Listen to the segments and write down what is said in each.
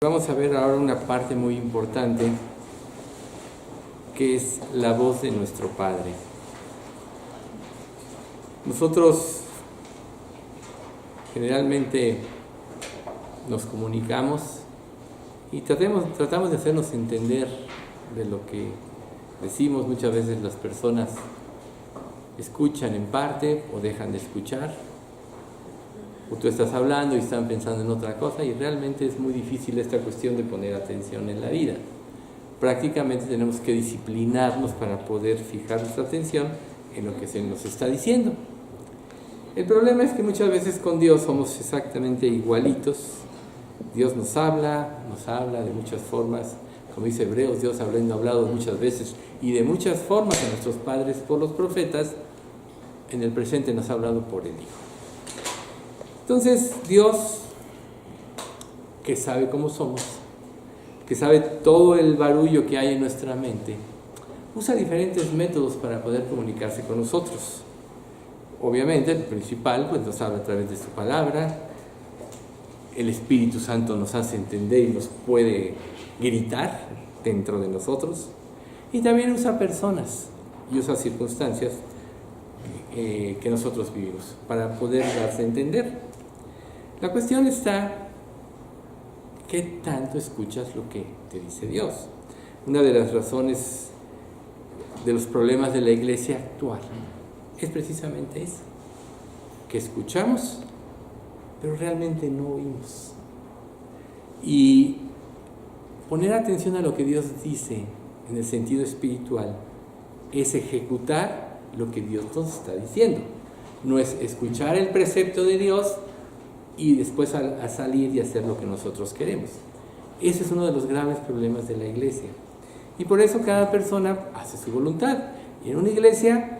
Vamos a ver ahora una parte muy importante, que es la voz de nuestro Padre. Nosotros generalmente nos comunicamos y tratamos de hacernos entender de lo que decimos. Muchas veces las personas escuchan en parte o dejan de escuchar, o tú estás hablando y están pensando en otra cosa, y realmente es muy difícil esta cuestión de poner atención en la vida. Prácticamente tenemos que disciplinarnos para poder fijar nuestra atención en lo que se nos está diciendo. El problema es que muchas veces con Dios somos exactamente igualitos. Dios nos habla de muchas formas. Como dice Hebreos, Dios hablado muchas veces y de muchas formas a nuestros padres por los profetas. En el presente nos ha hablado por el Hijo. Entonces Dios, que sabe cómo somos, que sabe todo el barullo que hay en nuestra mente, usa diferentes métodos para poder comunicarse con nosotros. Obviamente el principal pues nos habla a través de su palabra. El Espíritu Santo nos hace entender y nos puede gritar dentro de nosotros, y también usa personas y usa circunstancias que nosotros vivimos para poder darse a entender. La cuestión está, ¿qué tanto escuchas lo que te dice Dios? Una de las razones de los problemas de la iglesia actual es precisamente eso, que escuchamos pero realmente no oímos. Y poner atención a lo que Dios dice en el sentido espiritual es ejecutar lo que Dios nos está diciendo. No es escuchar el precepto de Dios y después a salir y hacer lo que nosotros queremos. Ese es uno de los graves problemas de la iglesia. Y por eso cada persona hace su voluntad. Y en una iglesia,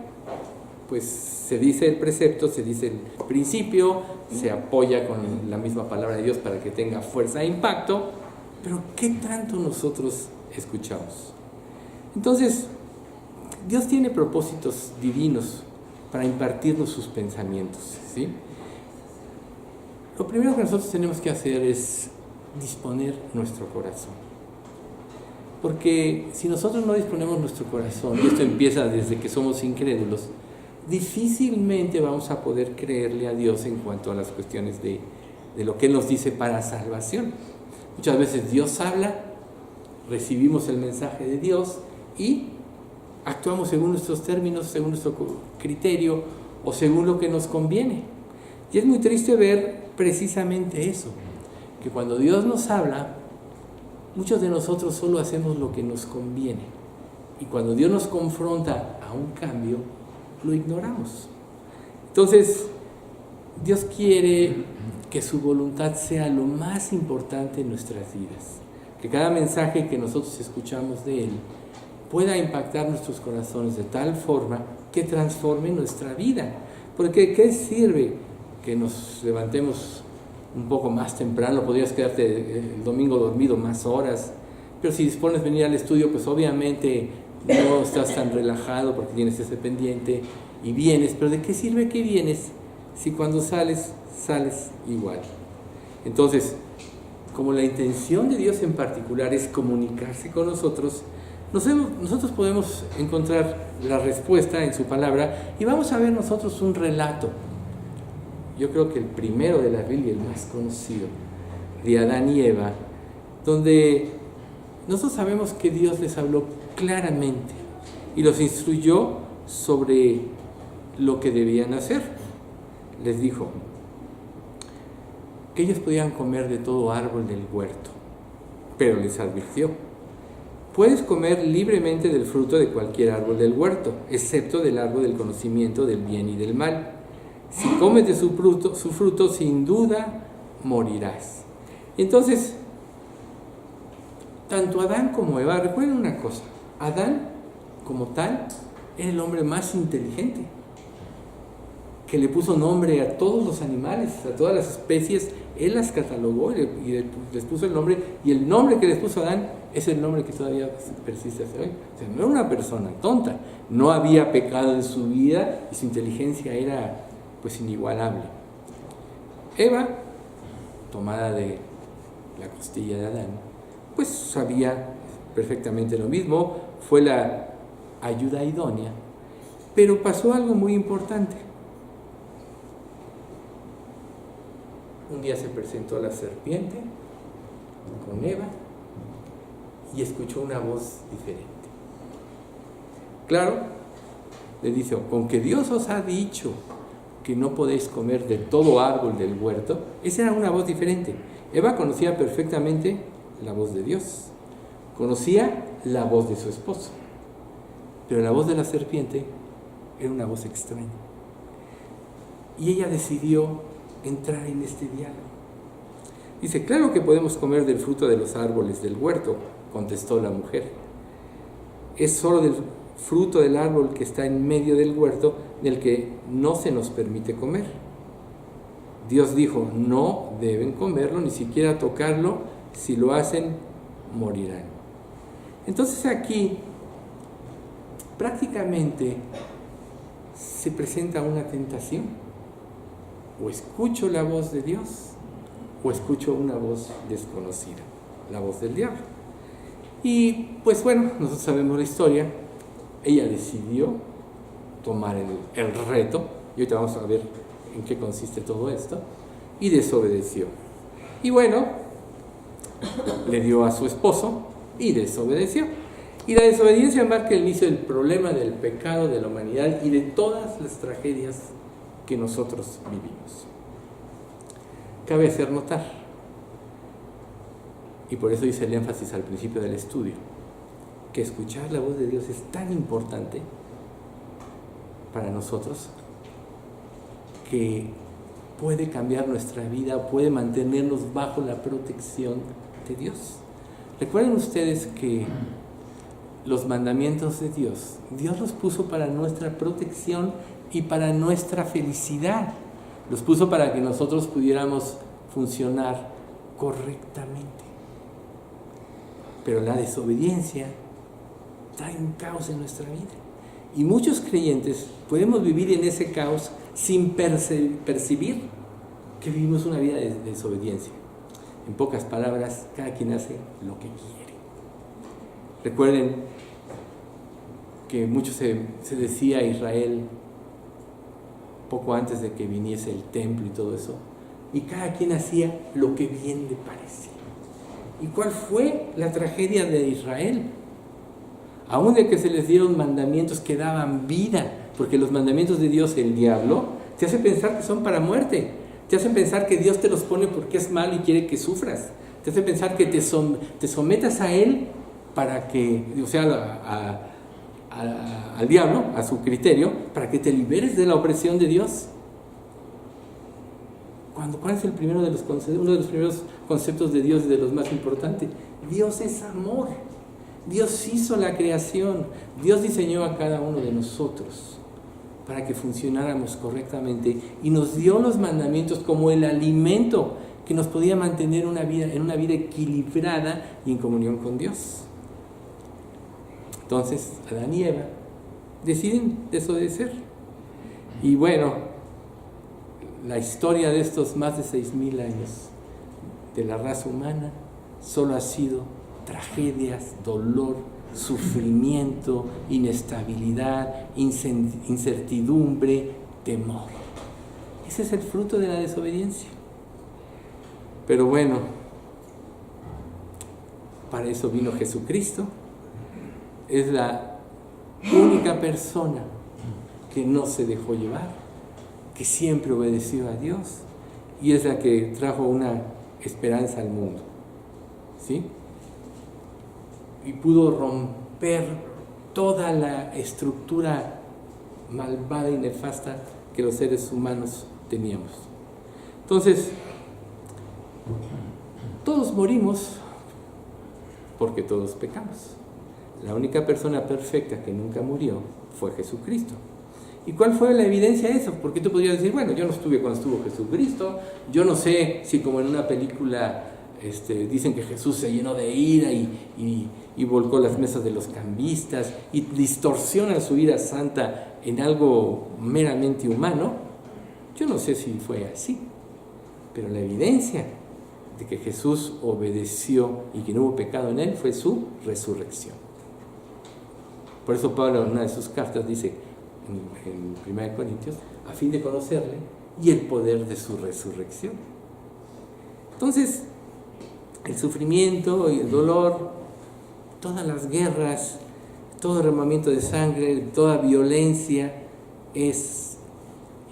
pues se dice el precepto, se dice el principio, se apoya con la misma palabra de Dios para que tenga fuerza e impacto, pero ¿qué tanto nosotros escuchamos? Entonces, Dios tiene propósitos divinos para impartirnos sus pensamientos, ¿sí? Lo primero que nosotros tenemos que hacer es disponer nuestro corazón. Porque si nosotros no disponemos nuestro corazón, y esto empieza desde que somos incrédulos, difícilmente vamos a poder creerle a Dios en cuanto a las cuestiones de lo que Él nos dice para salvación. Muchas veces Dios habla, recibimos el mensaje de Dios y actuamos según nuestros términos, según nuestro criterio o según lo que nos conviene. Y es muy triste ver precisamente eso, que cuando Dios nos habla, muchos de nosotros solo hacemos lo que nos conviene, y cuando Dios nos confronta a un cambio, lo ignoramos. Entonces, Dios quiere que su voluntad sea lo más importante en nuestras vidas, que cada mensaje que nosotros escuchamos de Él pueda impactar nuestros corazones de tal forma que transforme nuestra vida. Porque ¿qué sirve que nos levantemos un poco más temprano? Podrías quedarte el domingo dormido más horas, pero si dispones venir al estudio, pues obviamente no estás tan relajado porque tienes ese pendiente y vienes, pero ¿de qué sirve que vienes si cuando sales igual? Entonces, como la intención de Dios en particular es comunicarse con nosotros, nosotros podemos encontrar la respuesta en su palabra y vamos a ver nosotros un relato. Yo creo que el primero de la Biblia, el más conocido, de Adán y Eva, donde nosotros sabemos que Dios les habló claramente y los instruyó sobre lo que debían hacer. Les dijo que ellos podían comer de todo árbol del huerto, pero les advirtió: puedes comer libremente del fruto de cualquier árbol del huerto, excepto del árbol del conocimiento del bien y del mal. Si comes de su fruto, sin duda morirás. Entonces, tanto Adán como Eva, recuerden una cosa: Adán, como tal, era el hombre más inteligente, que le puso nombre a todos los animales, a todas las especies. Él las catalogó y les puso el nombre, y el nombre que les puso Adán es el nombre que todavía persiste hasta hoy. O sea, no era una persona tonta, no había pecado en su vida y su inteligencia era pues inigualable. Eva, tomada de la costilla de Adán, pues sabía perfectamente lo mismo, fue la ayuda idónea, pero pasó algo muy importante. Un día se presentó la serpiente con Eva y escuchó una voz diferente. Claro, le dice, con que Dios os ha dicho que no podéis comer de todo árbol del huerto, esa era una voz diferente. Eva conocía perfectamente la voz de Dios, conocía la voz de su esposo, pero la voz de la serpiente era una voz extraña. Y ella decidió entrar en este diálogo. Dice, claro que podemos comer del fruto de los árboles del huerto, contestó la mujer. Es solo del fruto del árbol que está en medio del huerto del que no se nos permite comer. Dios dijo, no deben comerlo, ni siquiera tocarlo, si lo hacen, morirán. Entonces aquí prácticamente se presenta una tentación. O escucho la voz de Dios, o escucho una voz desconocida, la voz del diablo. Y pues bueno, nosotros sabemos la historia. Ella decidió tomar el reto, y ahorita vamos a ver en qué consiste todo esto, y desobedeció. Y bueno, le dio a su esposo y desobedeció. Y la desobediencia marca el inicio del problema del pecado de la humanidad y de todas las tragedias que nosotros vivimos. Cabe hacer notar, y por eso hice el énfasis al principio del estudio, que escuchar la voz de Dios es tan importante para nosotros que puede cambiar nuestra vida, puede mantenernos bajo la protección de Dios. Recuerden ustedes que los mandamientos de Dios, Dios los puso para nuestra protección y para nuestra felicidad. Los puso para que nosotros pudiéramos funcionar correctamente. Pero la desobediencia trae un caos en nuestra vida. Y muchos creyentes podemos vivir en ese caos sin percibir que vivimos una vida de desobediencia. En pocas palabras, cada quien hace lo que quiere. Recuerden que mucho se decía a Israel poco antes de que viniese el templo y todo eso, y cada quien hacía lo que bien le parecía. ¿Y cuál fue la tragedia de Israel? Aún de que se les dieron mandamientos que daban vida, porque los mandamientos de Dios, el diablo, te hace pensar que son para muerte, te hace pensar que Dios te los pone porque es malo y quiere que sufras, te hace pensar que te sometas a Él para que, o sea, al diablo, a su criterio, para que te liberes de la opresión de Dios. ¿Cuál es uno de los primeros conceptos de Dios y de los más importantes? Dios es amor. Dios hizo la creación. Dios diseñó a cada uno de nosotros para que funcionáramos correctamente y nos dio los mandamientos como el alimento que nos podía mantener en una vida equilibrada y en comunión con Dios. Entonces, Adán y Eva deciden desobedecer. Y bueno, la historia de estos más de 6,000 años de la raza humana solo ha sido tragedias, dolor, sufrimiento, inestabilidad, incertidumbre, temor. Ese es el fruto de la desobediencia. Pero bueno, para eso vino Jesucristo. Es la única persona que no se dejó llevar, que siempre obedeció a Dios, y es la que trajo una esperanza al mundo, ¿sí? Y pudo romper toda la estructura malvada y nefasta que los seres humanos teníamos. Entonces, todos morimos porque todos pecamos. La única persona perfecta que nunca murió fue Jesucristo. ¿Y cuál fue la evidencia de eso? Porque tú podrías decir, bueno, yo no estuve cuando estuvo Jesucristo, yo no sé si como en una película dicen que Jesús se llenó de ira y volcó las mesas de los cambistas y distorsiona su vida santa en algo meramente humano. Yo no sé si fue así, pero la evidencia de que Jesús obedeció y que no hubo pecado en él fue su resurrección. Por eso Pablo en una de sus cartas dice en 1 Corintios, a fin de conocerle y el poder de su resurrección. Entonces, el sufrimiento y el dolor, todas las guerras, todo derramamiento de sangre, toda violencia es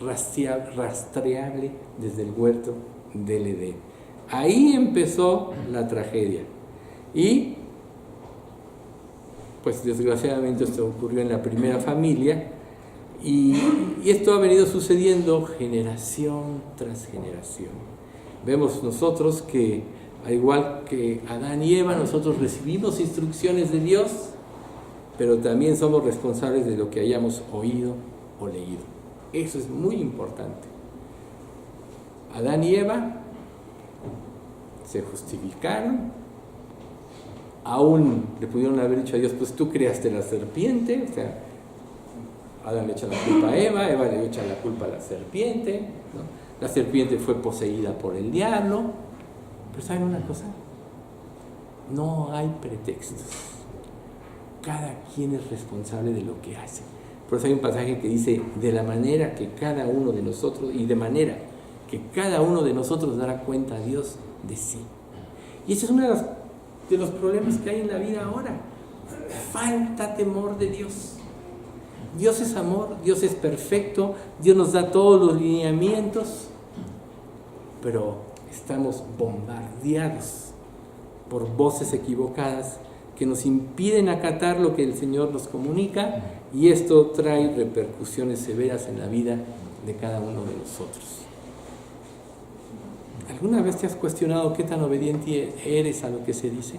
rastreable desde el huerto del Edén. Ahí empezó la tragedia. Y, pues desgraciadamente esto ocurrió en la primera familia, y esto ha venido sucediendo generación tras generación. Vemos nosotros que, al igual que Adán y Eva, nosotros recibimos instrucciones de Dios, pero también somos responsables de lo que hayamos oído o leído. Eso es muy importante. Adán y Eva se justificaron, aún le pudieron haber dicho a Dios, pues tú creaste la serpiente, o sea, Adán le echa la culpa a Eva, Eva le echa la culpa a la serpiente, ¿no? La serpiente fue poseída por el diablo, pero ¿saben una cosa? No hay pretextos. Cada quien es responsable de lo que hace. Por eso hay un pasaje que dice, de la manera que cada uno de nosotros, y de manera que cada uno de nosotros dará cuenta a Dios de sí. Y ese es uno de los problemas que hay en la vida ahora. Falta temor de Dios. Dios es amor, Dios es perfecto, Dios nos da todos los lineamientos, pero estamos bombardeados por voces equivocadas que nos impiden acatar lo que el Señor nos comunica, y esto trae repercusiones severas en la vida de cada uno de nosotros. ¿Alguna vez te has cuestionado qué tan obediente eres a lo que se dice?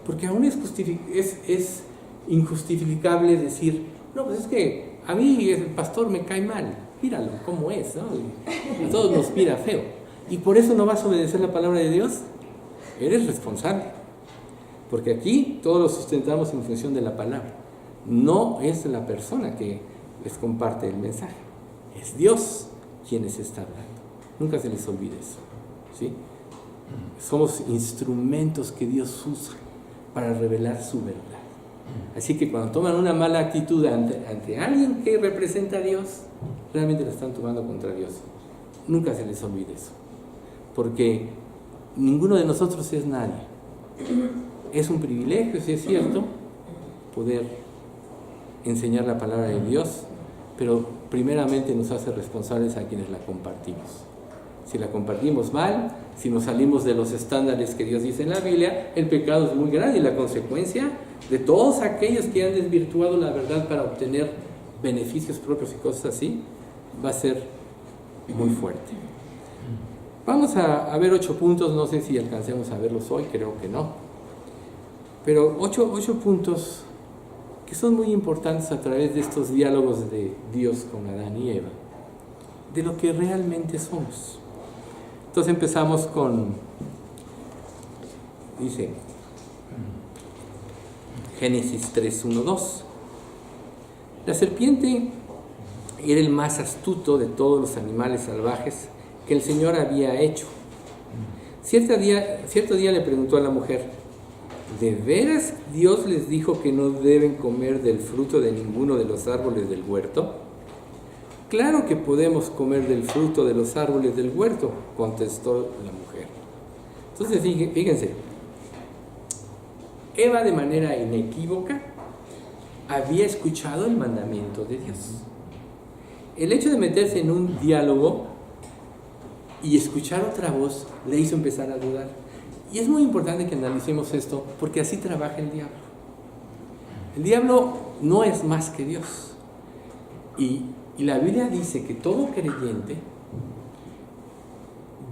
Porque aún es injustificable decir, no, pues es que a mí el pastor me cae mal, míralo cómo es, ¿no? A todos nos mira feo. ¿Y por eso no vas a obedecer la palabra de Dios? Eres responsable. Porque aquí todos lo sustentamos en función de la palabra. No es la persona que les comparte el mensaje. Es Dios quien les está hablando. Nunca se les olvide eso, ¿sí? Somos instrumentos que Dios usa para revelar su verdad. Así que cuando toman una mala actitud ante alguien que representa a Dios, realmente la están tomando contra Dios. Nunca se les olvide eso. Porque ninguno de nosotros es nadie. Es un privilegio, si es cierto, poder enseñar la palabra de Dios, pero primeramente nos hace responsables a quienes la compartimos. Si la compartimos mal, si nos salimos de los estándares que Dios dice en la Biblia, el pecado es muy grande y la consecuencia de todos aquellos que han desvirtuado la verdad para obtener beneficios propios y cosas así, va a ser muy fuerte. Vamos a ver 8 puntos, no sé si alcancemos a verlos hoy, creo que no. Pero 8 puntos que son muy importantes a través de estos diálogos de Dios con Adán y Eva, de lo que realmente somos. Entonces empezamos con, dice, Génesis 3:1-2. La serpiente era el más astuto de todos los animales salvajes que el Señor había hecho. Cierto día le preguntó a la mujer, ¿de veras Dios les dijo que no deben comer del fruto de ninguno de los árboles del huerto? Claro que podemos comer del fruto de los árboles del huerto, contestó la mujer. Entonces fíjense, Eva de manera inequívoca había escuchado el mandamiento de Dios. El hecho de meterse en un diálogo y escuchar otra voz le hizo empezar a dudar. Y es muy importante que analicemos esto, porque así trabaja el diablo. El diablo no es más que Dios. Y la Biblia dice que todo creyente,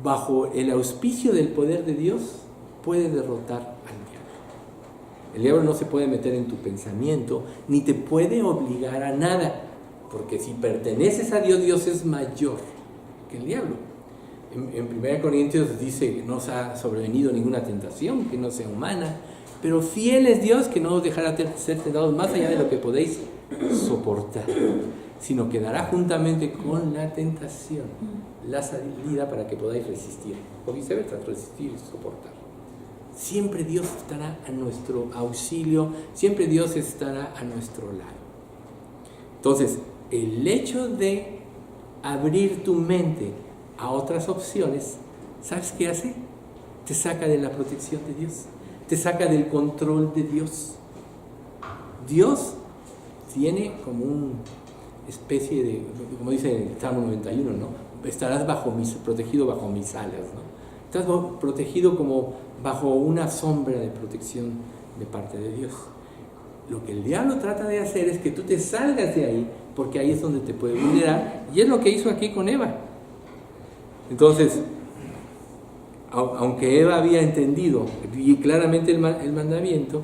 bajo el auspicio del poder de Dios, puede derrotar al diablo. El diablo no se puede meter en tu pensamiento, ni te puede obligar a nada, porque si perteneces a Dios, Dios es mayor que el diablo. En 1 Corintios dice que no os ha sobrevenido ninguna tentación que no sea humana, pero fiel es Dios que no os dejará ser tentados más allá de lo que podéis soportar. sino que dará juntamente con la tentación la salida para que podáis resistir, o viceversa, resistir y soportar. Siempre Dios estará a nuestro auxilio, siempre Dios estará a nuestro lado. Entonces, el hecho de abrir tu mente a otras opciones, ¿sabes qué hace? Te saca de la protección de Dios, te saca del control de Dios. Dios tiene como una especie de, como dice en el Salmo 91, ¿no? Estarás protegido bajo mis alas, ¿no? Estás protegido como bajo una sombra de protección de parte de Dios. Lo que el diablo trata de hacer es que tú te salgas de ahí, porque ahí es donde te puede vulnerar, y es lo que hizo aquí con Eva. Entonces, aunque Eva había entendido y claramente el mandamiento,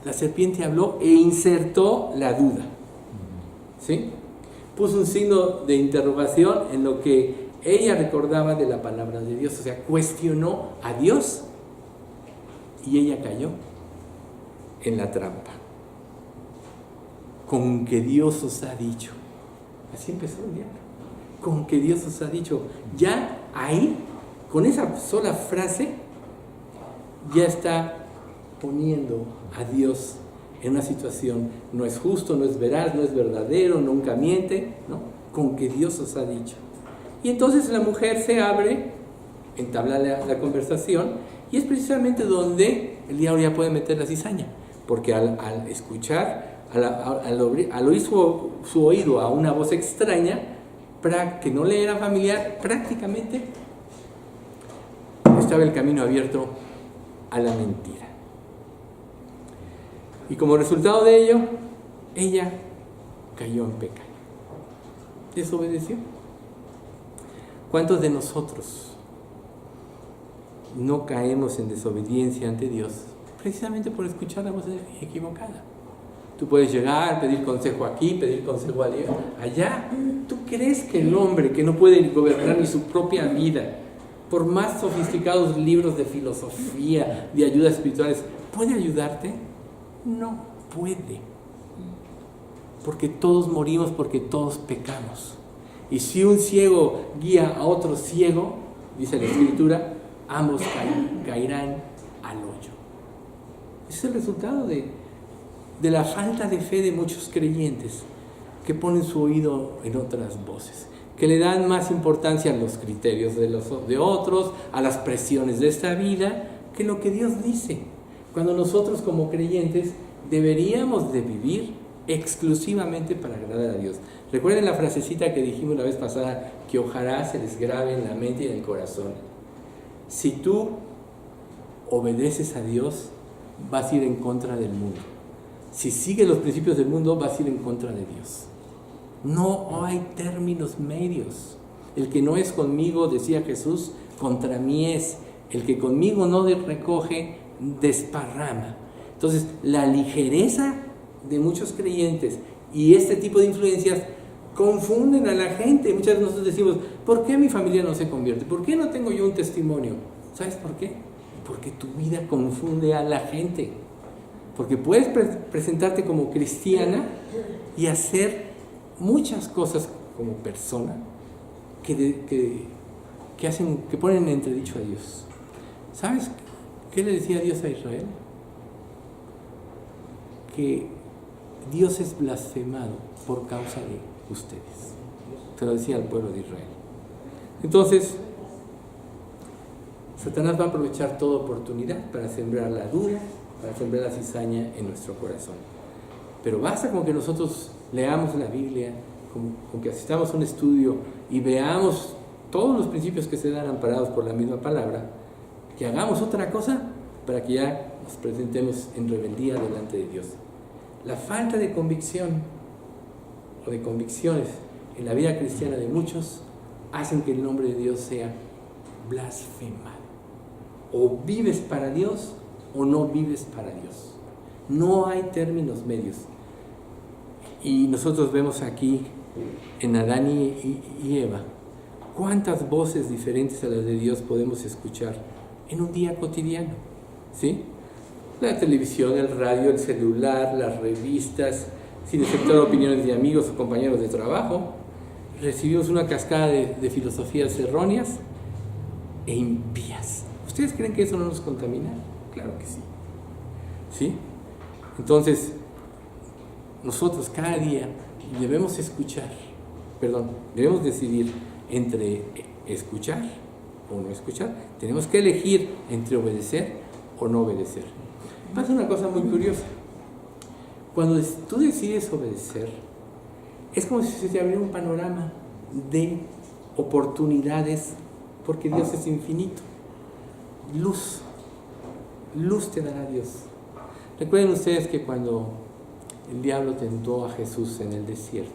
la serpiente habló e insertó la duda, ¿sí? Puso un signo de interrogación en lo que ella recordaba de la palabra de Dios, o sea, cuestionó a Dios y ella cayó en la trampa. Con que Dios os ha dicho. Así empezó el diablo. Con que Dios os ha dicho. Ya ahí, con esa sola frase, ya está poniendo a Dios en una situación, no es justo, no es veraz, no es verdadero, nunca miente, ¿no? Con que Dios os ha dicho. Y entonces la mujer se abre, entabla la conversación, y es precisamente donde el diablo ya puede meter la cizaña, porque al escuchar, al oír su oído a una voz extraña, que no le era familiar, prácticamente estaba el camino abierto a la mentira. Y como resultado de ello, ella cayó en pecado. Desobedeció. ¿Cuántos de nosotros no caemos en desobediencia ante Dios precisamente por escuchar la voz equivocada? Tú puedes llegar, pedir consejo aquí, pedir consejo allá. ¿Tú crees que el hombre que no puede gobernar ni su propia vida, por más sofisticados libros de filosofía, de ayudas espirituales, puede ayudarte? No puede. Porque todos morimos, porque todos pecamos. Y si un ciego guía a otro ciego, dice la Escritura, ambos caerán al hoyo. Ese es el resultado de la falta de fe de muchos creyentes que ponen su oído en otras voces, que le dan más importancia a los criterios de otros, a las presiones de esta vida, que lo que Dios dice. Cuando nosotros como creyentes deberíamos de vivir exclusivamente para agradar a Dios. Recuerden la frasecita que dijimos la vez pasada, que ojalá se les grabe en la mente y en el corazón. Si tú obedeces a Dios, vas a ir en contra del mundo. Si sigues los principios del mundo, vas a ir en contra de Dios. No hay términos medios. El que no es conmigo, decía Jesús, contra mí es. El que conmigo no recoge, desparrama. Entonces, la ligereza de muchos creyentes y este tipo de influencias confunden a la gente. Muchas veces nosotros decimos, ¿por qué mi familia no se convierte? ¿Por qué no tengo yo un testimonio? ¿Sabes por qué? Porque tu vida confunde a la gente. Porque puedes presentarte como cristiana y hacer muchas cosas como persona que ponen en entredicho a Dios. ¿Sabes qué le decía Dios a Israel? Que Dios es blasfemado por causa de ustedes. Se lo decía al pueblo de Israel. Entonces, Satanás va a aprovechar toda oportunidad para sembrar la duda, para sembrar la cizaña en nuestro corazón. Pero basta con que nosotros leamos la Biblia, con que asistamos a un estudio y veamos todos los principios que se dan amparados por la misma palabra, que hagamos otra cosa para que ya nos presentemos en rebeldía delante de Dios. La falta de convicción o de convicciones en la vida cristiana de muchos hacen que el nombre de Dios sea blasfemado. O vives para Dios o no vives para Dios. No hay términos medios. Y nosotros vemos aquí en Adán y Eva cuántas voces diferentes a las de Dios podemos escuchar en un día cotidiano, ¿sí? La televisión, el radio, el celular, las revistas, sin aceptar opiniones de amigos o compañeros de trabajo. Recibimos una cascada de filosofías erróneas e impías. ¿Ustedes creen que eso no nos contamina? Claro que sí. ¿Sí? Entonces, nosotros cada día debemos debemos decidir entre escuchar o no escuchar. Tenemos que elegir entre obedecer o no obedecer. Pasa una cosa muy curiosa. Cuando tú decides obedecer, es como si se te abriera un panorama de oportunidades, porque Dios es infinito. Luz te dará Dios. Recuerden ustedes que cuando el diablo tentó a Jesús en el desierto,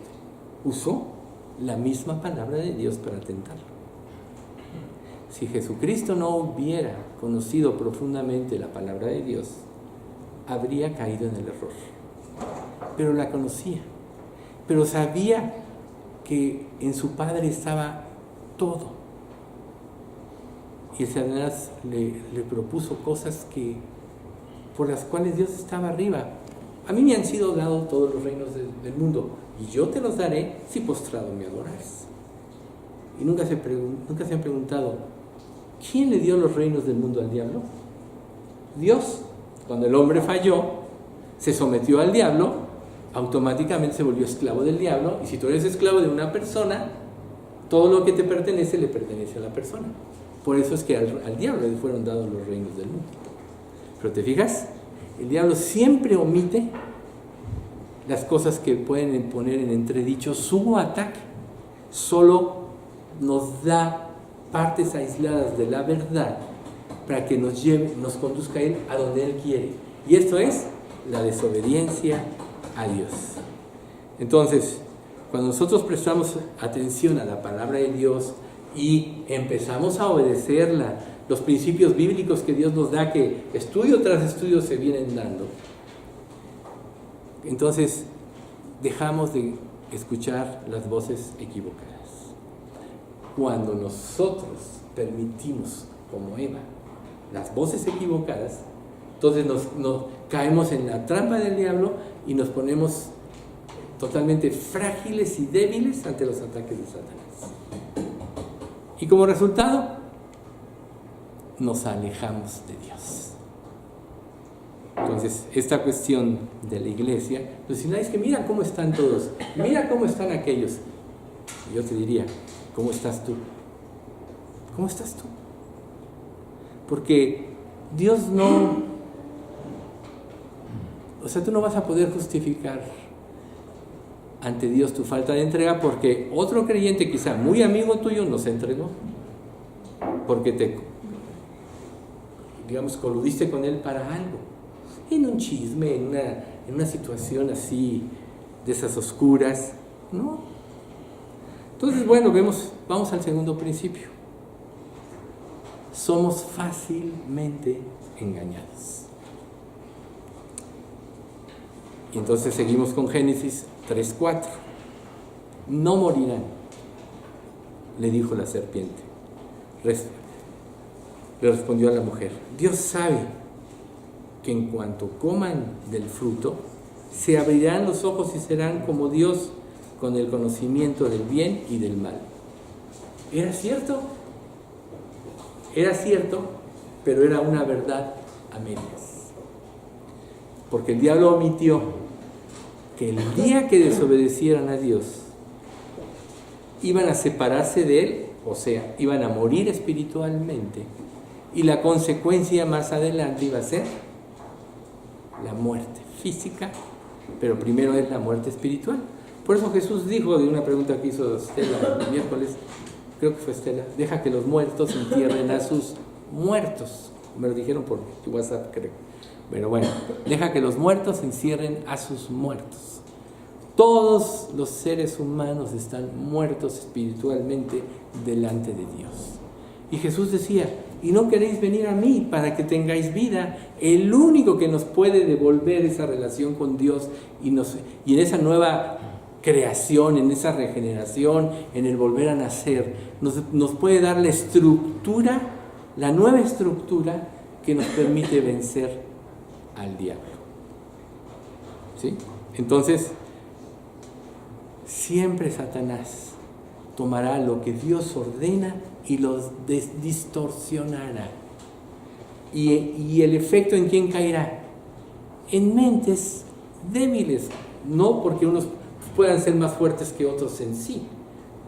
usó la misma palabra de Dios para tentarlo. Si Jesucristo no hubiera conocido profundamente la palabra de Dios, habría caído en el error. Pero la conocía, pero sabía que en su Padre estaba todo. Y el Satanás le propuso cosas por las cuales Dios estaba arriba. A mí me han sido dados todos los reinos del mundo, y yo te los daré si postrado me adorares. Y nunca se han preguntado, ¿quién le dio los reinos del mundo al diablo? Dios. Cuando el hombre falló, se sometió al diablo, automáticamente se volvió esclavo del diablo, y si tú eres esclavo de una persona, todo lo que te pertenece le pertenece a la persona. Por eso es que al diablo le fueron dados los reinos del mundo. Pero te fijas, el diablo siempre omite las cosas que pueden poner en entredicho su ataque. Solo nos da partes aisladas de la verdad para que nos conduzca a Él a donde Él quiere. Y esto es la desobediencia a Dios. Entonces, cuando nosotros prestamos atención a la palabra de Dios y empezamos a obedecerla, los principios bíblicos que Dios nos da, que estudio tras estudio se vienen dando, entonces dejamos de escuchar las voces equivocadas. Cuando nosotros permitimos, como Eva, las voces equivocadas, entonces nos caemos en la trampa del diablo y nos ponemos totalmente frágiles y débiles ante los ataques de Satanás. Y como resultado, nos alejamos de Dios. Entonces, esta cuestión de la iglesia, pues si es que mira cómo están todos, mira cómo están aquellos. Y yo te diría, ¿cómo estás tú? ¿Cómo estás tú? Porque Dios tú no vas a poder justificar ante Dios tu falta de entrega porque otro creyente, quizá muy amigo tuyo, no se entregó. Porque coludiste con él para algo. En un chisme, en una situación así, de esas oscuras, ¿no? Entonces, bueno, vamos al segundo principio. Somos fácilmente engañados. Y entonces seguimos con Génesis 3:4. No morirán, le dijo la serpiente. Le respondió a la mujer, Dios sabe que en cuanto coman del fruto, se abrirán los ojos y serán como Dios, con el conocimiento del bien y del mal. ¿Era cierto? Era cierto, pero era una verdad a medias. Porque el diablo omitió que el día que desobedecieran a Dios, iban a separarse de Él, o sea, iban a morir espiritualmente, y la consecuencia más adelante iba a ser la muerte física, pero primero es la muerte espiritual. Por eso Jesús dijo, de una pregunta que hizo Estela el miércoles, creo que fue Estela, deja que los muertos entierren a sus muertos. Me lo dijeron por WhatsApp, creo. Pero bueno, deja que los muertos encierren a sus muertos. Todos los seres humanos están muertos espiritualmente delante de Dios. Y Jesús decía, y no queréis venir a mí para que tengáis vida. El único que nos puede devolver esa relación con Dios y en esa nueva creación, en esa regeneración, en el volver a nacer, nos puede dar la estructura, la nueva estructura que nos permite vencer al diablo. ¿Sí? Entonces, siempre Satanás tomará lo que Dios ordena y los distorsionará. ¿Y el efecto en quién caerá? En mentes débiles, no porque unos puedan ser más fuertes que otros en sí.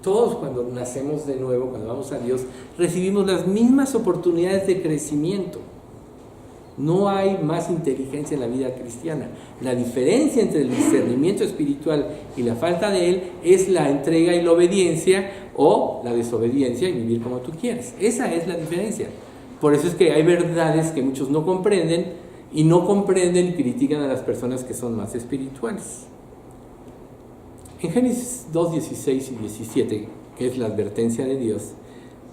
Todos cuando nacemos de nuevo, cuando vamos a Dios, recibimos las mismas oportunidades de crecimiento. No hay más inteligencia en la vida cristiana. La diferencia entre el discernimiento espiritual y la falta de él es la entrega y la obediencia, o la desobediencia y vivir como tú quieres. Esa es la diferencia. Por eso es que hay verdades que muchos no comprenden, y no comprenden y critican a las personas que son más espirituales. En Génesis 2, 16 y 17, que es la advertencia de Dios,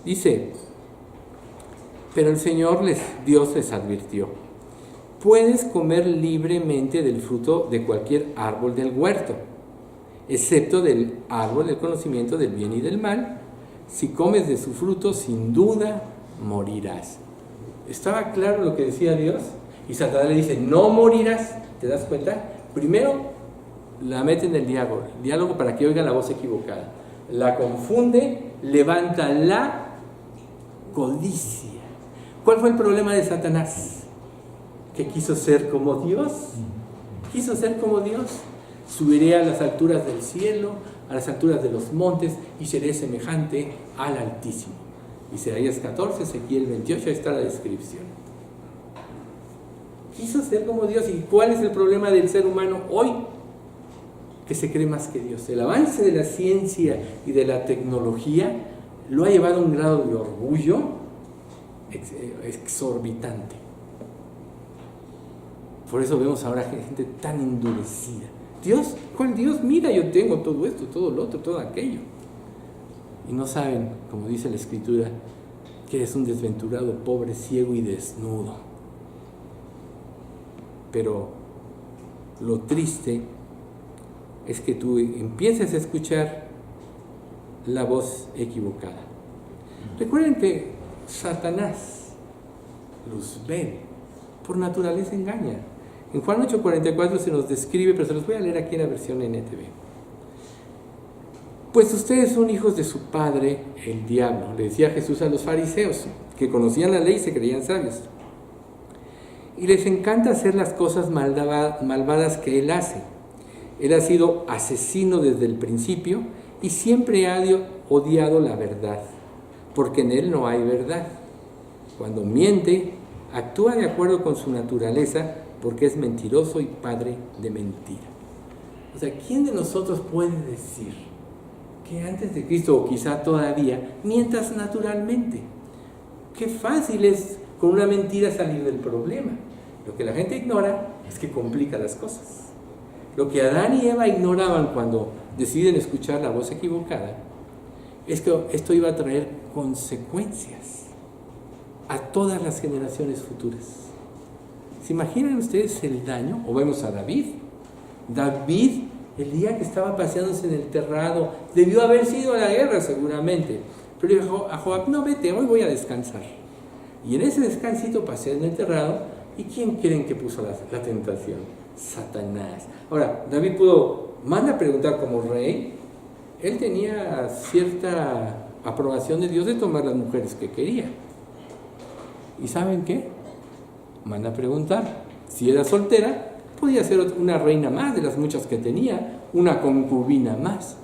dice: pero el Señor Dios les advirtió: puedes comer libremente del fruto de cualquier árbol del huerto, excepto del árbol del conocimiento del bien y del mal. Si comes de su fruto, sin duda morirás. ¿Estaba claro lo que decía Dios? Y Satanás le dice: no morirás. ¿Te das cuenta? Primero la mete en el diálogo para que oiga la voz equivocada. La confunde, levanta la codicia. ¿Cuál fue el problema de Satanás? Que quiso ser como Dios. Quiso ser como Dios. Subiré a las alturas del cielo, a las alturas de los montes, y seré semejante al Altísimo. Isaías 14, Ezequiel 28, ahí está la descripción. Quiso ser como Dios. ¿Y cuál es el problema del ser humano hoy? Que se cree más que Dios. El avance de la ciencia y de la tecnología lo ha llevado a un grado de orgullo exorbitante. Por eso vemos ahora gente tan endurecida. Dios, ¿cuál Dios? Mira, yo tengo todo esto, todo lo otro, todo aquello. Y no saben, como dice la Escritura, que eres un desventurado, pobre, ciego y desnudo. Pero lo triste es que tú empieces a escuchar la voz equivocada. Recuerden que Satanás, Luzbel, por naturaleza engaña. En Juan 8:44 se nos describe, pero se los voy a leer aquí en la versión NTV. Pues ustedes son hijos de su padre, el diablo, le decía Jesús a los fariseos, que conocían la ley y se creían sabios. Y les encanta hacer las cosas malvadas que él hace. Él ha sido asesino desde el principio y siempre ha odiado la verdad, porque en él no hay verdad. Cuando miente, actúa de acuerdo con su naturaleza, porque es mentiroso y padre de mentira. O sea, ¿quién de nosotros puede decir que antes de Cristo, o quizá todavía, mientas naturalmente? Qué fácil es con una mentira salir del problema. Lo que la gente ignora es que complica las cosas. Lo que Adán y Eva ignoraban cuando deciden escuchar la voz equivocada es que esto iba a traer consecuencias a todas las generaciones futuras. ¿Se imaginan ustedes el daño? O vemos a David. David, el día que estaba paseándose en el terrado, debió haber sido a la guerra seguramente, pero dijo a Joab: no, vete, hoy voy a descansar. Y en ese descansito pasea en el terrado, ¿y quién creen que puso la tentación? Satanás. Ahora, David manda a preguntar como rey. Él tenía cierta aprobación de Dios de tomar las mujeres que quería. ¿Y saben qué? Manda a preguntar. Si era soltera, podía ser una reina más de las muchas que tenía, una concubina más.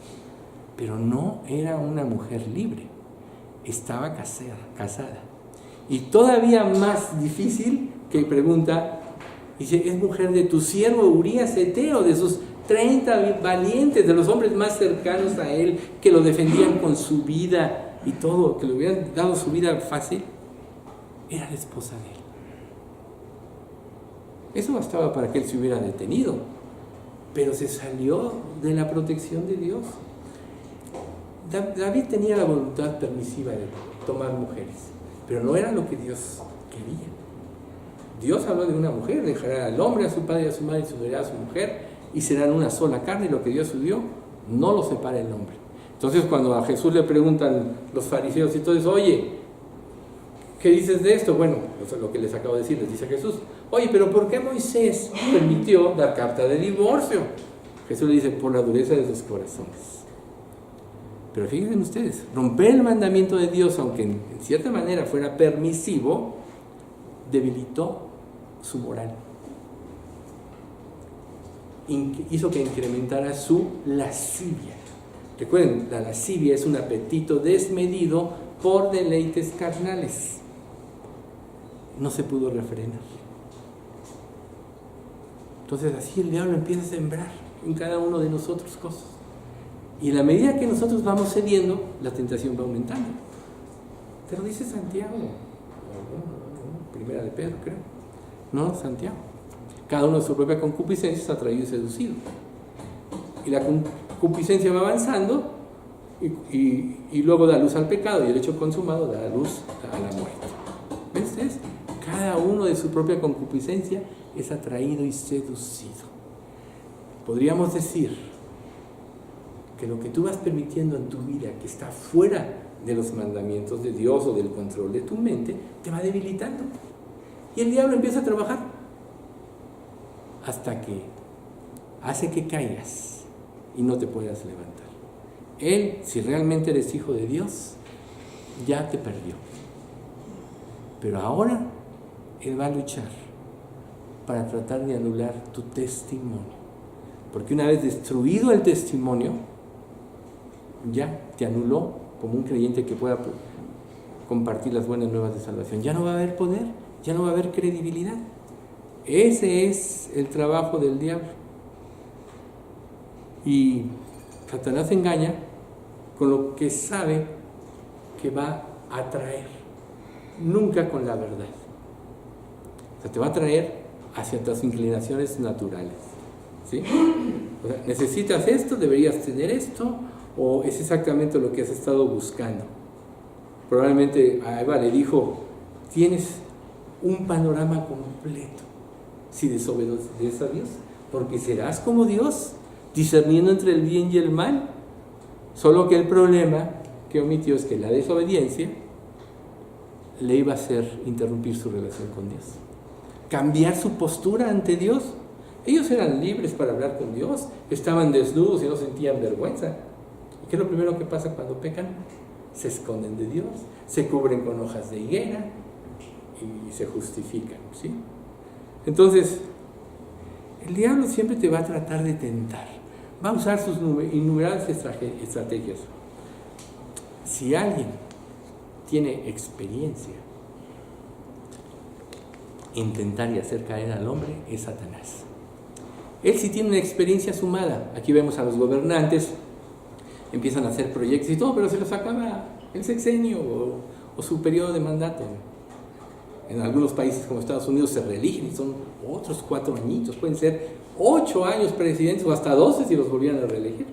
Pero no era una mujer libre. Estaba casada. Y todavía más difícil que pregunta, dice: es mujer de tu siervo Urías Eteo, de sus 30 valientes, de los hombres más cercanos a él, que lo defendían con su vida y todo, que le hubieran dado su vida fácil. Era la esposa de él. Eso bastaba para que él se hubiera detenido, pero se salió de la protección de Dios. David tenía la voluntad permisiva de tomar mujeres, pero no era lo que Dios quería. Dios habló de una mujer: dejará al hombre a su padre y a su madre y se unirá a su mujer y serán una sola carne. Y lo que Dios unió, no lo separa el hombre. Entonces, cuando a Jesús le preguntan los fariseos y todo eso: oye, ¿qué dices de esto? Bueno, lo que les acabo de decir, les dice Jesús: oye, pero ¿por qué Moisés permitió dar carta de divorcio? Jesús le dice, por la dureza de sus corazones. Pero fíjense ustedes, romper el mandamiento de Dios, aunque en cierta manera fuera permisivo, debilitó su moral. Hizo que incrementara su lascivia. Recuerden, la lascivia es un apetito desmedido por deleites carnales. No se pudo refrenar. Entonces así el diablo empieza a sembrar en cada uno de nosotros cosas. Y en la medida que nosotros vamos cediendo, la tentación va aumentando. Te lo dice Santiago. Primera de Pedro, creo. No, Santiago. Cada uno de su propia concupiscencia es atraído y seducido. Y la concupiscencia va avanzando y luego da luz al pecado, y el hecho consumado da luz a la muerte. ¿Ven ustedes? Cada uno de su propia concupiscencia es atraído y seducido. Podríamos decir que lo que tú vas permitiendo en tu vida, que está fuera de los mandamientos de Dios o del control de tu mente, te va debilitando. Y el diablo empieza a trabajar hasta que hace que caigas y no te puedas levantar. Él, si realmente eres hijo de Dios, ya te perdió. Pero ahora Él va a luchar para tratar de anular tu testimonio. Porque una vez destruido el testimonio, ya te anuló como un creyente que pueda compartir las buenas nuevas de salvación. Ya no va a haber poder, ya no va a haber credibilidad. Ese es el trabajo del diablo. Y Satanás engaña con lo que sabe que va a atraer, nunca con la verdad. O sea, te va a atraer hacia tus inclinaciones naturales, ¿sí? O sea, necesitas esto, deberías tener esto, o es exactamente lo que has estado buscando. Probablemente a Eva le dijo, tienes un panorama completo si desobedeces a Dios, porque serás como Dios, discerniendo entre el bien y el mal. Solo que el problema que omitió es que la desobediencia le iba a hacer interrumpir su relación con Dios, cambiar su postura ante Dios. Ellos eran libres para hablar con Dios, estaban desnudos y no sentían vergüenza. ¿Y qué es lo primero que pasa cuando pecan? Se esconden de Dios, se cubren con hojas de higuera y se justifican, ¿sí? Entonces, el diablo siempre te va a tratar de tentar, va a usar sus innumerables estrategias. Si alguien tiene experiencia en tentar y hacer caer al hombre, es Satanás. Él sí tiene una experiencia sumada. Aquí vemos a los gobernantes, empiezan a hacer proyectos y todo, pero se les acaba el sexenio o su periodo de mandato. En algunos países como Estados Unidos se reeligen y son otros 4 añitos, pueden ser 8 años presidentes o hasta 12 si los volvieran a reelegir.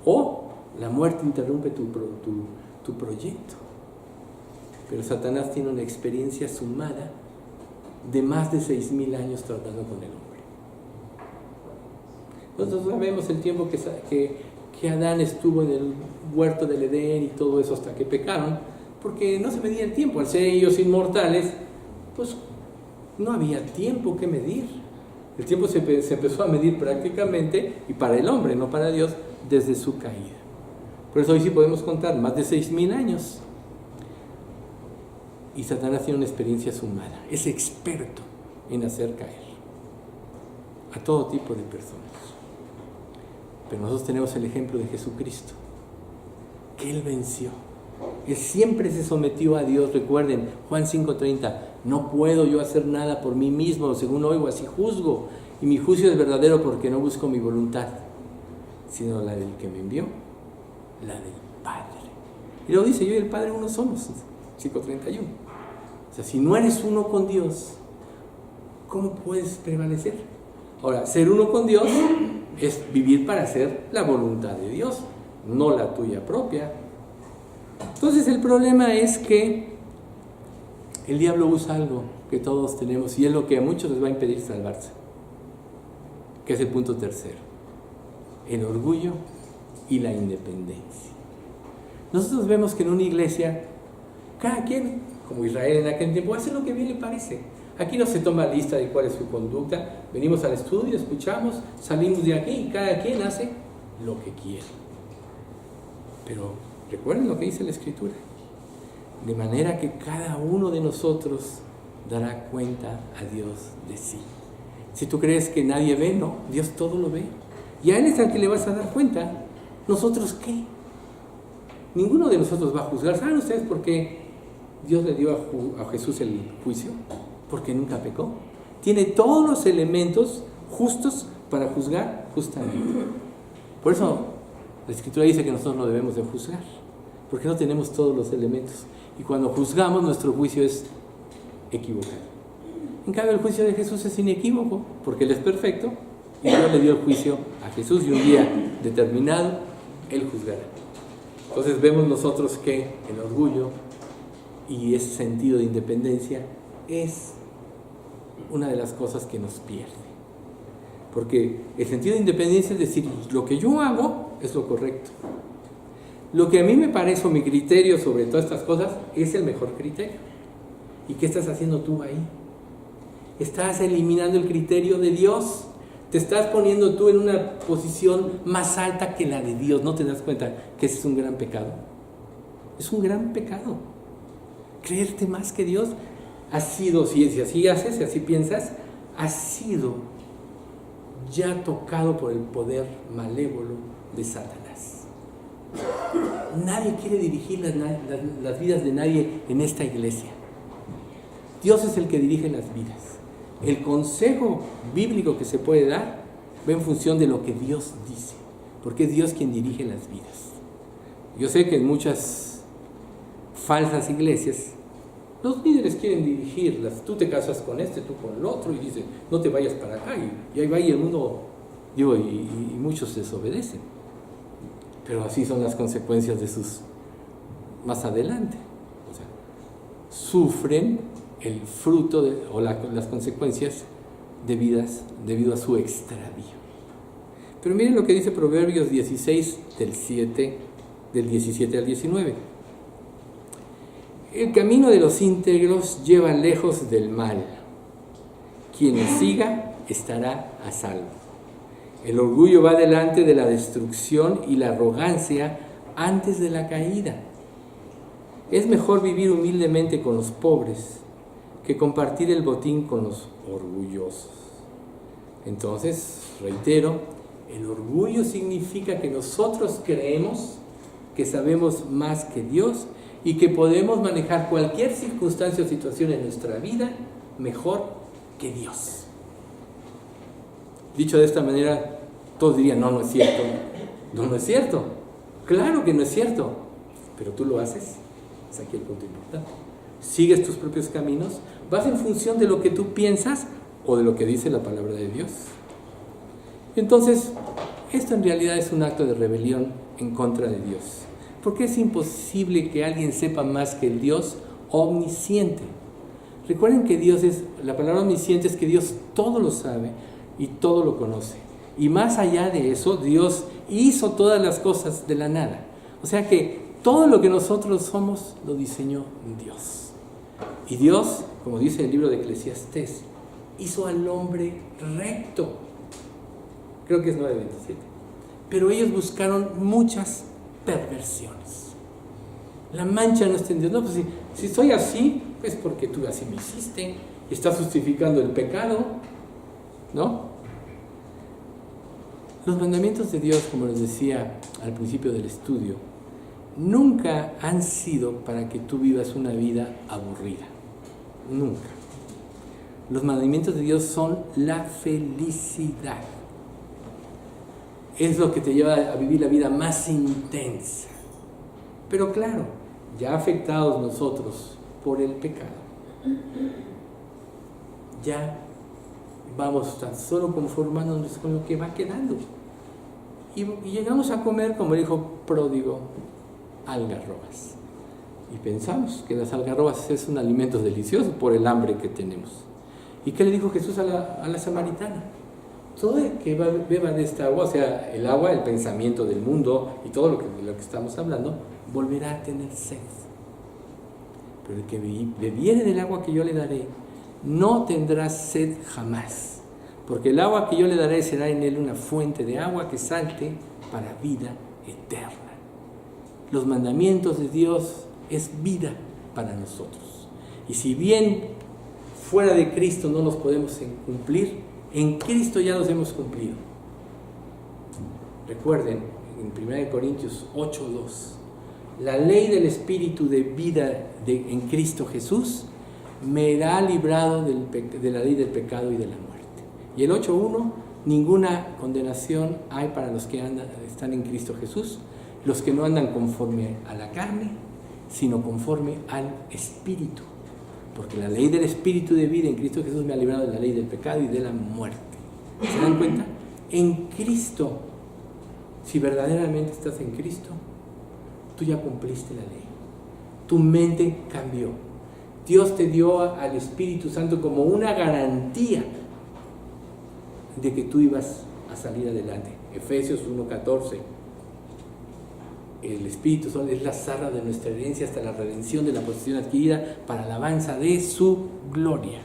O la muerte interrumpe tu proyecto. Pero Satanás tiene una experiencia sumada de más de 6,000 años tratando con el hombre. Nosotros sabemos el tiempo que Adán estuvo en el huerto del Edén y todo eso hasta que pecaron, porque no se medía el tiempo. Al ser ellos inmortales, pues no había tiempo que medir. El tiempo se empezó a medir prácticamente, y para el hombre, no para Dios, desde su caída. Por eso hoy sí podemos contar más de 6,000 años. Y Satanás tiene una experiencia sumada, es experto en hacer caer a todo tipo de personas. Pero nosotros tenemos el ejemplo de Jesucristo, que Él venció. Él siempre se sometió a Dios. Recuerden, Juan 5:30, no puedo yo hacer nada por mí mismo, según oigo, así juzgo, y mi juicio es verdadero porque no busco mi voluntad, sino la del que me envió, la del Padre. Y luego dice, yo y el Padre uno somos, 5:31. O sea, si no eres uno con Dios, ¿cómo puedes prevalecer? Ahora, ser uno con Dios es vivir para hacer la voluntad de Dios, no la tuya propia. Entonces el problema es que el diablo usa algo que todos tenemos y es lo que a muchos les va a impedir salvarse, que es el punto tercero: el orgullo y la independencia. Nosotros vemos que en una iglesia cada quien, como Israel en aquel tiempo, hace lo que bien le parece. Aquí no se toma lista de cuál es su conducta. Venimos al estudio, escuchamos, salimos de aquí y cada quien hace lo que quiere. Pero recuerden lo que dice la Escritura. De manera que cada uno de nosotros dará cuenta a Dios de sí. Si tú crees que nadie ve, no, Dios todo lo ve. Y a Él es al que le vas a dar cuenta. ¿Nosotros qué? Ninguno de nosotros va a juzgar. ¿Saben ustedes por qué Dios le dio a Jesús el juicio? Porque nunca pecó. Tiene todos los elementos justos para juzgar justamente. Por eso la Escritura dice que nosotros no debemos de juzgar, porque no tenemos todos los elementos. Y cuando juzgamos, nuestro juicio es equivocado. En cambio, el juicio de Jesús es inequívoco, porque Él es perfecto, y Dios le dio el juicio a Jesús, y un día determinado, Él juzgará. Entonces vemos nosotros que el orgullo y ese sentido de independencia es una de las cosas que nos pierde. Porque el sentido de independencia es decir, lo que yo hago es lo correcto. Lo que a mí me parece, o mi criterio sobre todas estas cosas, es el mejor criterio. ¿Y qué estás haciendo tú ahí? Estás eliminando el criterio de Dios. Te estás poniendo tú en una posición más alta que la de Dios. ¿No te das cuenta que ese es un gran pecado? Es un gran pecado. Creerte más que Dios ha sido, si así haces, si así piensas, ha sido ya tocado por el poder malévolo de Satanás. Nadie quiere dirigir las vidas de nadie en esta iglesia. Dios es el que dirige las vidas. El consejo bíblico que se puede dar va en función de lo que Dios dice, porque es Dios quien dirige las vidas. Yo sé que en muchas falsas iglesias los líderes quieren dirigirlas. Tú te casas con este, tú con el otro, y dices, no te vayas para acá, y ahí va y el mundo, y muchos desobedecen. Pero así son las consecuencias de sus más adelante. O sea, sufren el fruto las consecuencias debido a su extravío. Pero miren lo que dice Proverbios 16, del 17 al 19. El camino de los íntegros lleva lejos del mal. Quien le siga estará a salvo. El orgullo va delante de la destrucción y la arrogancia antes de la caída. Es mejor vivir humildemente con los pobres que compartir el botín con los orgullosos. Entonces, reitero, el orgullo significa que nosotros creemos que sabemos más que Dios y que podemos manejar cualquier circunstancia o situación en nuestra vida mejor que Dios. Dicho de esta manera, todos dirían, no es cierto. No es cierto. Claro que no es cierto. Pero tú lo haces. Es aquí el punto importante. Sigues tus propios caminos. Vas en función de lo que tú piensas o de lo que dice la palabra de Dios. Entonces, esto en realidad es un acto de rebelión en contra de Dios. Porque es imposible que alguien sepa más que el Dios omnisciente. Recuerden que la palabra omnisciente es que Dios todo lo sabe y todo lo conoce. Y más allá de eso, Dios hizo todas las cosas de la nada. O sea que todo lo que nosotros somos lo diseñó Dios. Y Dios, como dice el libro de Eclesiastés, hizo al hombre recto. Creo que es 9:27. Pero ellos buscaron muchas perversiones. La mancha no está en Dios. No, pues si soy así, es porque tú así me hiciste. Y estás justificando el pecado, ¿no? Los mandamientos de Dios, como les decía al principio del estudio, nunca han sido para que tú vivas una vida aburrida. Nunca. Los mandamientos de Dios son la felicidad. Es lo que te lleva a vivir la vida más intensa. Pero claro, ya afectados nosotros por el pecado, ya vamos tan solo conformándonos con lo que va quedando. Y llegamos a comer, como dijo pródigo, algarrobas. Y pensamos que las algarrobas es un alimento delicioso por el hambre que tenemos. ¿Y qué le dijo Jesús a la samaritana? Todo el que beba de esta agua, o sea, el agua, el pensamiento del mundo y todo de lo que estamos hablando, volverá a tener sed. Pero el que bebiere del agua que yo le daré, no tendrás sed jamás, porque el agua que yo le daré será en él una fuente de agua que salte para vida eterna. Los mandamientos de Dios es vida para nosotros. Y si bien fuera de Cristo no los podemos cumplir, en Cristo ya los hemos cumplido. Recuerden, en 1 Corintios 8:2, la ley del Espíritu de vida en Cristo Jesús me ha librado de la ley del pecado y de la muerte. Y el 8:1, ninguna condenación hay para los que están en Cristo Jesús, los que no andan conforme a la carne, sino conforme al Espíritu. Porque la ley del Espíritu de vida en Cristo Jesús me ha librado de la ley del pecado y de la muerte. ¿Se dan cuenta? En Cristo, si verdaderamente estás en Cristo, tú ya cumpliste la ley. Tu mente cambió. Dios te dio al Espíritu Santo como una garantía de que tú ibas a salir adelante. Efesios 1:14. El Espíritu Santo es la zarra de nuestra herencia hasta la redención de la posesión adquirida para alabanza de su gloria.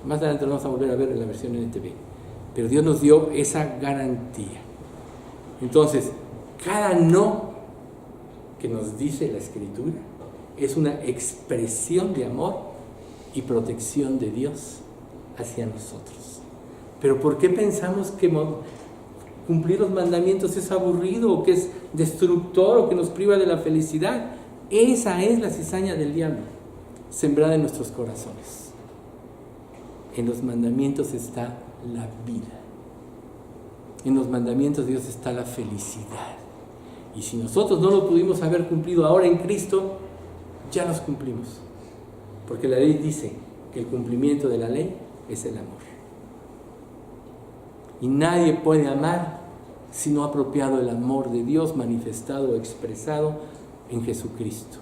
Más adelante lo vamos a volver a ver en la versión NTV. Pero Dios nos dio esa garantía. Entonces, cada no que nos dice la Escritura es una expresión de amor y protección de Dios hacia nosotros. Pero ¿por qué pensamos que cumplir los mandamientos es aburrido, o que es destructor, o que nos priva de la felicidad? Esa es la cizaña del diablo, sembrada en nuestros corazones. En los mandamientos está la vida. En los mandamientos de Dios está la felicidad. Y si nosotros no lo pudimos haber cumplido ahora en Cristo, ya los cumplimos. Porque la ley dice que el cumplimiento de la ley es el amor. Y nadie puede amar si no ha apropiado el amor de Dios manifestado o expresado en Jesucristo.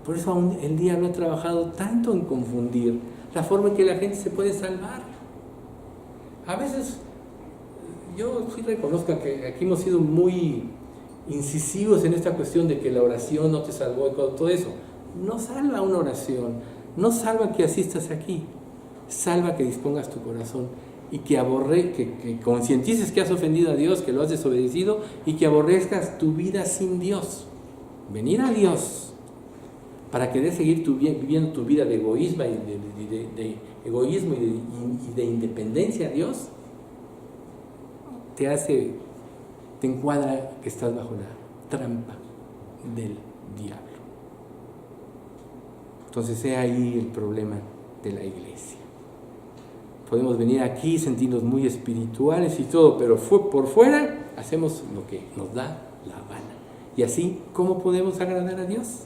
Por eso aún el diablo ha trabajado tanto en confundir la forma en que la gente se puede salvar. A veces, yo sí reconozco que aquí hemos sido muy incisivos en esta cuestión de que la oración no te salvó y todo eso. No salva una oración, no salva que asistas aquí, salva que dispongas tu corazón y que concientices que has ofendido a Dios, que lo has desobedecido, y que aborrezcas tu vida sin Dios. Venir a Dios para querer seguir viviendo tu vida de egoísmo y de independencia a Dios, te encuadra que estás bajo la trampa del diablo. Entonces, he ahí el problema de la iglesia. Podemos venir aquí, sentirnos muy espirituales y todo, pero por fuera hacemos lo que nos da la gana. Y así, ¿cómo podemos agradar a Dios?